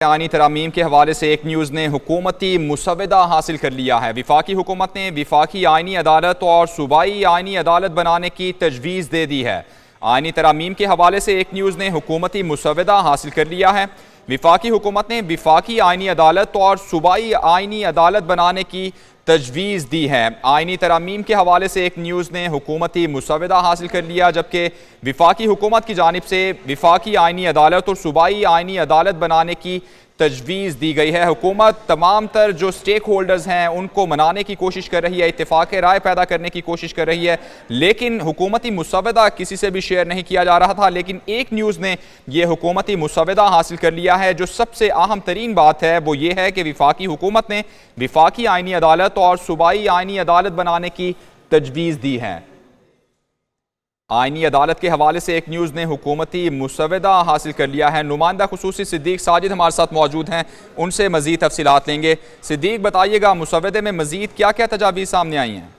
आईनी तरामीम के हवाले से एक न्यूज़ ने हुकूमती मुसवदा हासिल कर लिया है। विफाकी हुकूमत ने विफाकी आईनी अदालत और सूबाई आईनी अदालत बनाने की तजवीज़ दे दी है। आईनी तरामीम के हवाले से एक न्यूज़ ने हुकूमती मुसवदा हासिल कर लिया है। विफाकी हुकूमत ने विफाकी आईनी अदालत और सूबाई आईनी अदालत बनाने की तजवीज़ दी है। आईनी तरामीम के हवाले से एक न्यूज़ ने हुकूमती मुसवदा हासिल कर लिया, जबकि विफाकी हुकूमत की जानिब से विफाकी आईनी अदालत और सूबाई आईनी अदालत बनाने की तजवीज़ दी गई है। हुकूमत तमाम तर जो स्टेक होल्डर्स हैं उनको मनाने की कोशिश कर रही है, इत्तेफाक राय पैदा करने की कोशिश कर रही है, लेकिन हुकूमती मुसवदा किसी से भी शेयर नहीं किया जा रहा था। लेकिन एक न्यूज़ ने यह हुकूमती मुसवदा हासिल कर लिया है। जो सबसे अहम तरीन बात है वो ये है कि विफाकी हुकूमत ने विफाकी आईनी अदालत और सूबाई आईनी अदालत बनाने की तजवीज़ दी है। आईनी अदालत के हवाले से एक न्यूज़ ने हुकूमती मुसवदा हासिल कर लिया है। नुमाइंदा खुसूसी सिद्दीक साजिद हमारे साथ मौजूद हैं, उनसे मज़ीद तफसीलात लेंगे। सिद्दीक, बताइएगा मुसवदे में मज़ीद क्या क्या तजावीज़ सामने आई हैं?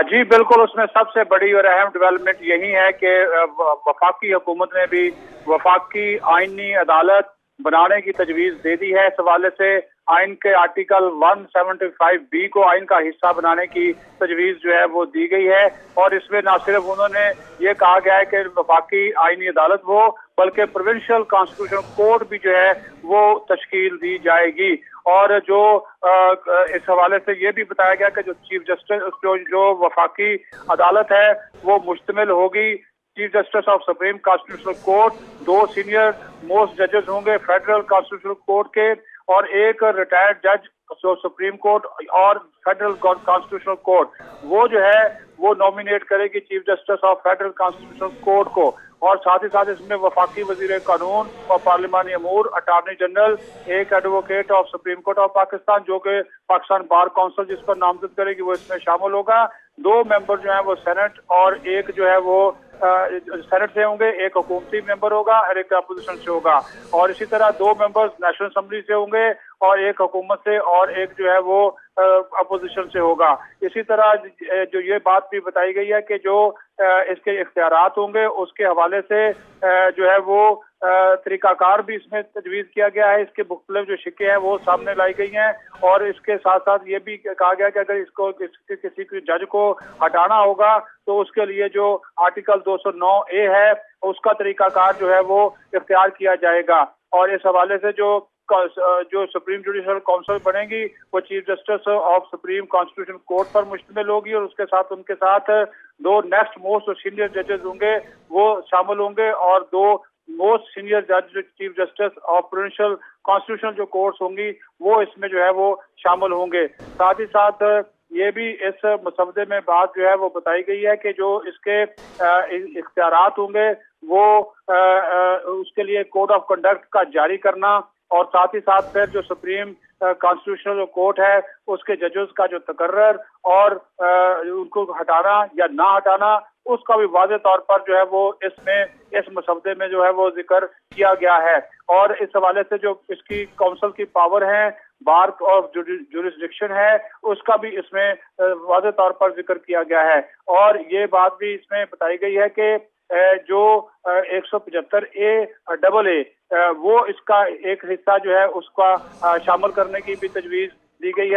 जी बिल्कुल, उसमें सबसे बड़ी और अहम डेवलपमेंट यही है कि वफाकी हुकूमत ने भी वफाकी आईनी अदालत बनाने की तजवीज़ दे दी है। इस हवाले से आइन के आर्टिकल 175B को आइन का हिस्सा बनाने की तजवीज़ जो है वो दी गई है। और इसमें न सिर्फ उन्होंने ये कहा गया है कि वफाकी आईनी अदालत हो, बल्कि प्रोविंशियल कॉन्स्टिट्यूशनल कोर्ट भी जो है वो तश्कील दी जाएगी। और जो इस हवाले से ये भी बताया गया कि जो चीफ जस्टिस जो वफाकी अदालत है वो मुश्तमिल होगी chief justice of supreme constitutional court, 2 senior most जजेस होंगे फेडरल कॉन्स्टिट्यूशनल कोर्ट के, और एक रिटायर्ड जज जो सुप्रीम कोर्ट और फेडरल कॉन्स्टिट्यूशनल कोर्ट वो जो है वो नॉमिनेट करेगी chief justice of federal constitutional court को। और साथ ही साथ इसमें वफाकी वजीर कानून और पार्लिमानी अमूर, अटॉर्नी जनरल, एक advocate of supreme court of Pakistan जो कि पाकिस्तान बार काउंसिल जिस पर नामजद करेगी वो इसमें शामिल होगा। 2 मेंबर जो है वो सेनेट और एक जो है वो सेनेट से होंगे, एक हुकूमती मेंबर होगा और एक अपोजिशन से होगा। और इसी तरह 2 मेंबर्स नेशनल असेंबली से होंगे और एक हुकूमत से और एक जो है वो अपोजिशन से होगा। इसी तरह जो ये बात भी बताई गई है कि जो इसके इख्तियारात होंगे उसके हवाले से जो है वो तरीकाकार भी इसमें तजवीज़ किया गया है। इसके मुख्तलिफ जो शिक्के हैं वो सामने लाई गई हैं। और इसके साथ साथ ये भी कहा गया कि अगर इसको किसी जज को हटाना होगा तो उसके लिए जो आर्टिकल 209A है उसका तरीकाकार जो है वो इख्तियार किया जाएगा। और इस हवाले से जो सुप्रीम जुडिशल काउंसिल बनेगी वो chief justice of supreme constitution court पर मुश्तमिल होगी और उसके साथ उनके साथ 2 नेक्स्ट मोस्ट सीनियर जजेस होंगे वो शामिल होंगे और 2 मोस्ट सीनियर जज chief justice of provincial constitutional जो कोर्ट्स होंगी वो इसमें जो है वो शामिल होंगे। साथ ही साथ ये भी इस मसवदे में बात जो है वो बताई गई है कि जो इसके इख्तियारात होंगे वो उसके लिए कोड ऑफ कंडक्ट का जारी करना और साथ ही साथ फिर जो सुप्रीम कॉन्स्टिट्यूशनल कोर्ट है उसके जजेस का जो तकर्रर और उनको हटाना या ना हटाना उसका भी वाज़े तौर पर जो है वो इसमें इस मसवदे में जो है वो जिक्र किया गया है। और इस हवाले से जो इसकी काउंसिल की पावर है, बार ऑफ जुरिस्डिक्शन है, उसका भी इसमें वाज़े तौर पर जिक्र किया गया है। और ये बात भी इसमें बताई गई है कि जो 175A वो इसका एक हिस्सा जो है उसका शामिल करने की भी तजवीज़ दी गई है।